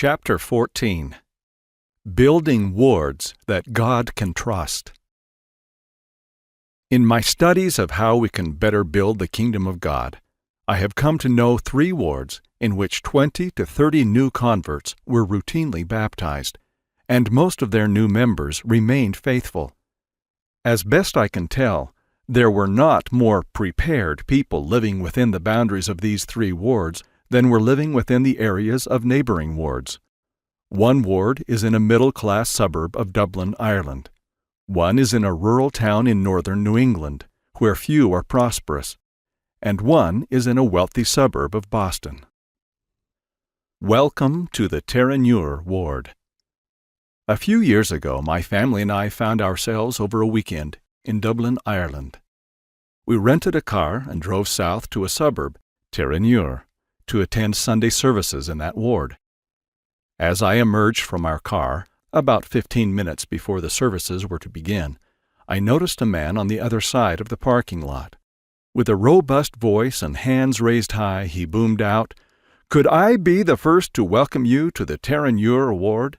Chapter 14. Building Wards That God Can Trust. In my studies of how we can better build the kingdom of God, I have come to know 3 wards in which 20 to 30 new converts were routinely baptized, and most of their new members remained faithful. As best I can tell, there were not more prepared people living within the boundaries of these 3 wards than were living within the areas of neighboring wards. One ward is in a middle-class suburb of Dublin, Ireland. One is in a rural town in northern New England, where few are prosperous, and one is in a wealthy suburb of Boston. Welcome to the Terenure Ward. A few years ago, my family and I found ourselves over a weekend in Dublin, Ireland. We rented a car and drove south to a suburb, Terenure, to attend Sunday services in that ward. As I emerged from our car, about 15 minutes before the services were to begin, I noticed a man on the other side of the parking lot. With a robust voice and hands raised high, he boomed out, "Could I be the first to welcome you to the Terenure Ward?"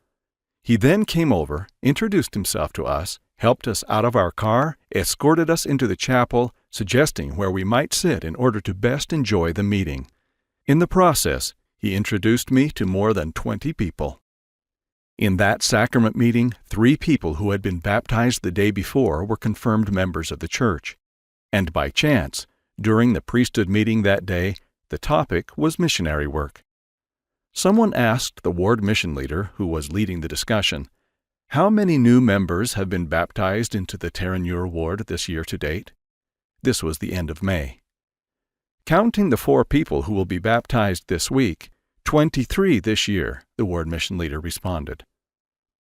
He then came over, introduced himself to us, helped us out of our car, escorted us into the chapel, suggesting where we might sit in order to best enjoy the meeting. In the process, he introduced me to more than 20 people. In that sacrament meeting, 3 people who had been baptized the day before were confirmed members of the church. And by chance, during the priesthood meeting that day, the topic was missionary work. Someone asked the ward mission leader, who was leading the discussion, "How many new members have been baptized into the Terenure Ward this year to date?" This was the end of May. "Counting the 4 people who will be baptized this week, 23 this year," the ward mission leader responded.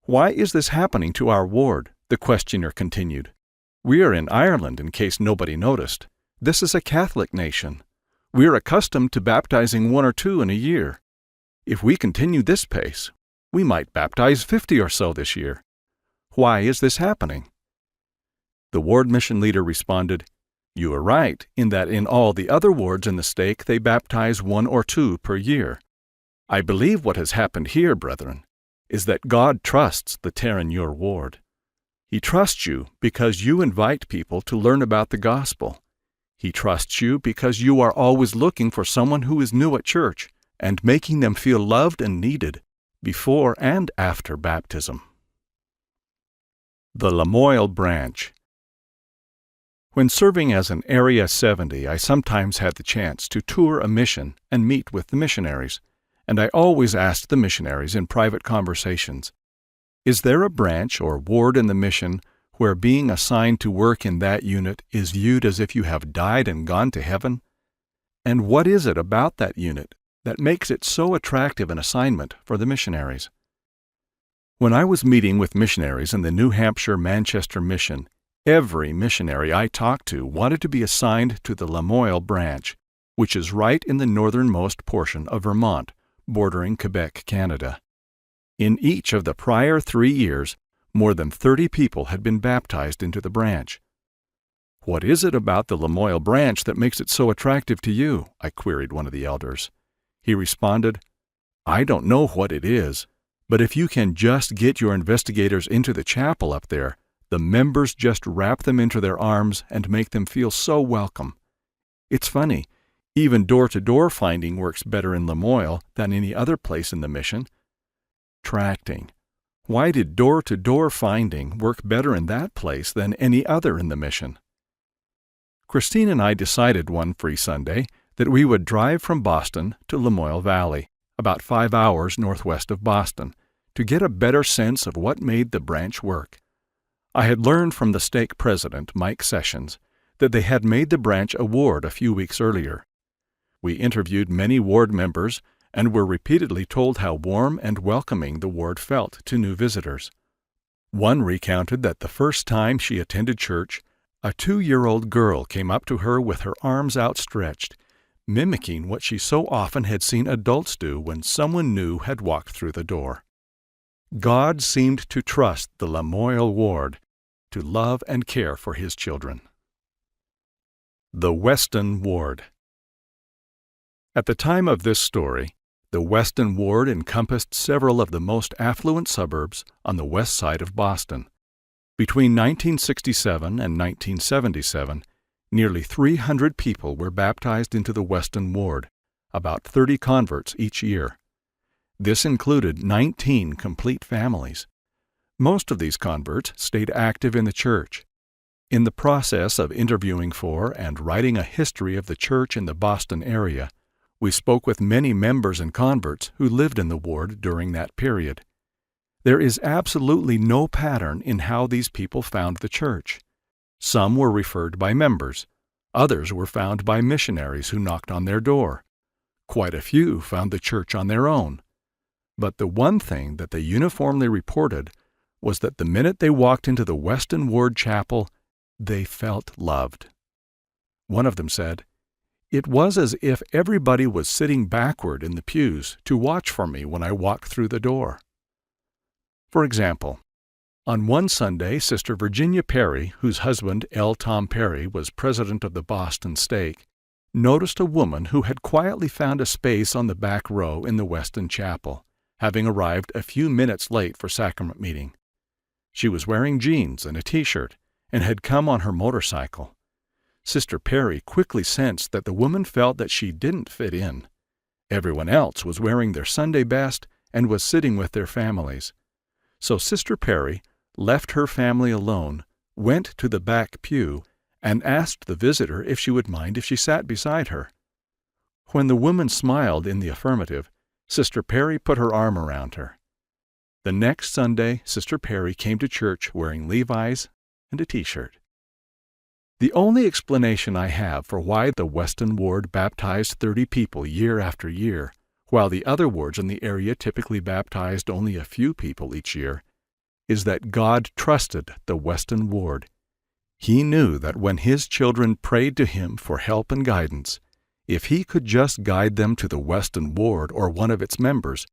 "Why is this happening to our ward?" the questioner continued. "We are in Ireland, in case nobody noticed. This is a Catholic nation. We are accustomed to baptizing 1 or 2 in a year. If we continue this pace, we might baptize 50 or so this year. Why is this happening?" The ward mission leader responded, "You are right in that in all the other wards in the stake they baptize 1 or 2 per year. I believe what has happened here, brethren, is that God trusts the Terenure Ward. He trusts you because you invite people to learn about the gospel. He trusts you because you are always looking for someone who is new at church and making them feel loved and needed before and after baptism." The Lamoille Branch. When serving as an Area 70, I sometimes had the chance to tour a mission and meet with the missionaries, and I always asked the missionaries in private conversations, "Is there a branch or ward in the mission where being assigned to work in that unit is viewed as if you have died and gone to heaven? And what is it about that unit that makes it so attractive an assignment for the missionaries?" When I was meeting with missionaries in the New Hampshire-Manchester mission, every missionary I talked to wanted to be assigned to the Lamoille branch, which is right in the northernmost portion of Vermont, bordering Quebec, Canada. In each of the prior 3 years, more than 30 people had been baptized into the branch. "What is it about the Lamoille branch that makes it so attractive to you?" I queried one of the elders. He responded, "I don't know what it is, but if you can just get your investigators into the chapel up there, the members just wrap them into their arms and make them feel so welcome. It's funny, even door-to-door finding works better in Lamoille than any other place in the mission." Tracting. Why did door-to-door finding work better in that place than any other in the mission? Christine and I decided one free Sunday that we would drive from Boston to Lamoille Valley, about 5 hours northwest of Boston, to get a better sense of what made the branch work. I had learned from the stake president, Mike Sessions, that they had made the branch a ward a few weeks earlier. We interviewed many ward members and were repeatedly told how warm and welcoming the ward felt to new visitors. One recounted that the first time she attended church, a 2-year-old girl came up to her with her arms outstretched, mimicking what she so often had seen adults do when someone new had walked through the door. God seemed to trust the Lamoille Ward to love and care for His children. The Weston Ward. At the time of this story, The Weston Ward encompassed several of the most affluent suburbs on the west side of Boston. Between 1967 and 1977, nearly 300 people were baptized into the Weston Ward, about 30 converts each year. This included 19 complete families. Most of these converts stayed active in the church. In the process of interviewing for and writing a history of the church in the Boston area, we spoke with many members and converts who lived in the ward during that period. There is absolutely no pattern in how these people found the church. Some were referred by members. Others were found by missionaries who knocked on their door. Quite a few found the church on their own. But the one thing that they uniformly reported was that the minute they walked into the Weston Ward Chapel, they felt loved. One of them said, "It was as if everybody was sitting backward in the pews to watch for me when I walked through the door." For example, on one Sunday, Sister Virginia Perry, whose husband, L. Tom Perry, was president of the Boston Stake, noticed a woman who had quietly found a space on the back row in the Weston Chapel, having arrived a few minutes late for sacrament meeting. She was wearing jeans and a t-shirt and had come on her motorcycle. Sister Perry quickly sensed that the woman felt that she didn't fit in. Everyone else was wearing their Sunday best and was sitting with their families. So Sister Perry left her family alone, went to the back pew, and asked the visitor if she would mind if she sat beside her. When the woman smiled in the affirmative, Sister Perry put her arm around her. The next Sunday, Sister Perry came to church wearing Levi's and a t-shirt. The only explanation I have for why the Weston Ward baptized 30 people year after year, while the other wards in the area typically baptized only a few people each year, is that God trusted the Weston Ward. He knew that when His children prayed to Him for help and guidance, if He could just guide them to the Weston Ward or one of its members,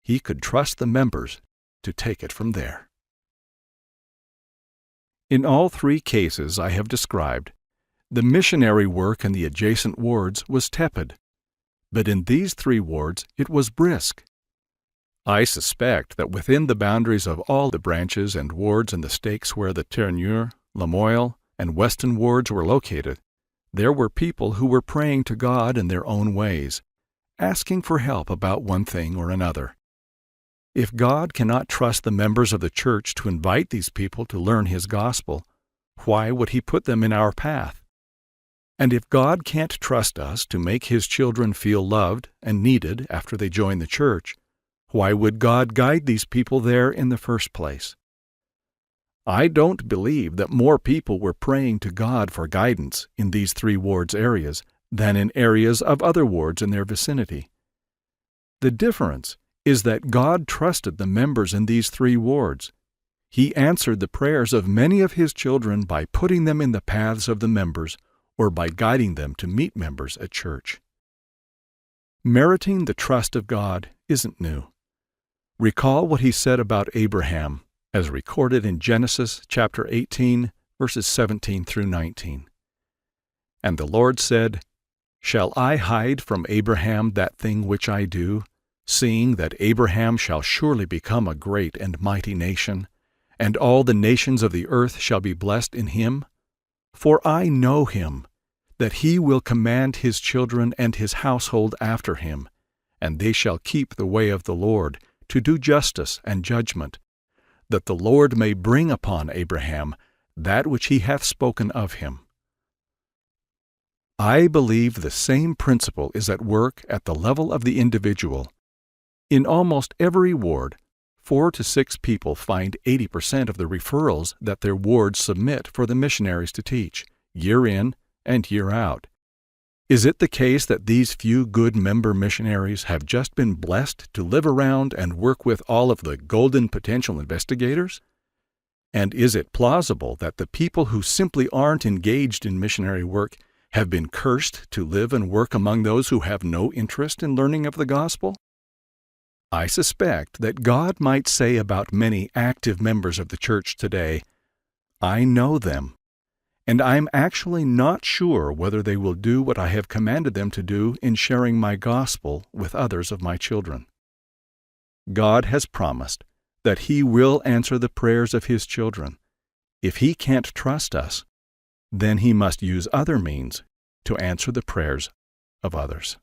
He could trust the members to take it from there. In all three cases I have described, the missionary work in the adjacent wards was tepid, but in these three wards it was brisk. I suspect that within the boundaries of all the branches and wards in the stakes where the Ternure, Lamoille, and Weston wards were located, there were people who were praying to God in their own ways, asking for help about one thing or another. If God cannot trust the members of the church to invite these people to learn His gospel, why would He put them in our path? And if God can't trust us to make His children feel loved and needed after they join the church, why would God guide these people there in the first place? I don't believe that more people were praying to God for guidance in these three wards areas than in areas of other wards in their vicinity. The difference is that God trusted the members in these three wards. He answered the prayers of many of His children by putting them in the paths of the members or by guiding them to meet members at church. Meriting the trust of God isn't new. Recall what He said about Abraham, as recorded in Genesis chapter 18, verses 17 through 19. And the Lord said, "Shall I hide from Abraham that thing which I do, seeing that Abraham shall surely become a great and mighty nation, and all the nations of the earth shall be blessed in him? For I know him, that he will command his children and his household after him, and they shall keep the way of the Lord, to do justice and judgment, that the Lord may bring upon Abraham that which He hath spoken of him." I believe the same principle is at work at the level of the individual. In almost every ward, 4 to 6 people find 80% of the referrals that their wards submit for the missionaries to teach, year in and year out. Is it the case that these few good member missionaries have just been blessed to live around and work with all of the golden potential investigators? And is it plausible that the people who simply aren't engaged in missionary work have been cursed to live and work among those who have no interest in learning of the gospel? I suspect that God might say about many active members of the church today, "I know them, and I'm actually not sure whether they will do what I have commanded them to do in sharing my gospel with others of my children. God has promised that He will answer the prayers of His children. If He can't trust us, then He must use other means to answer the prayers of others.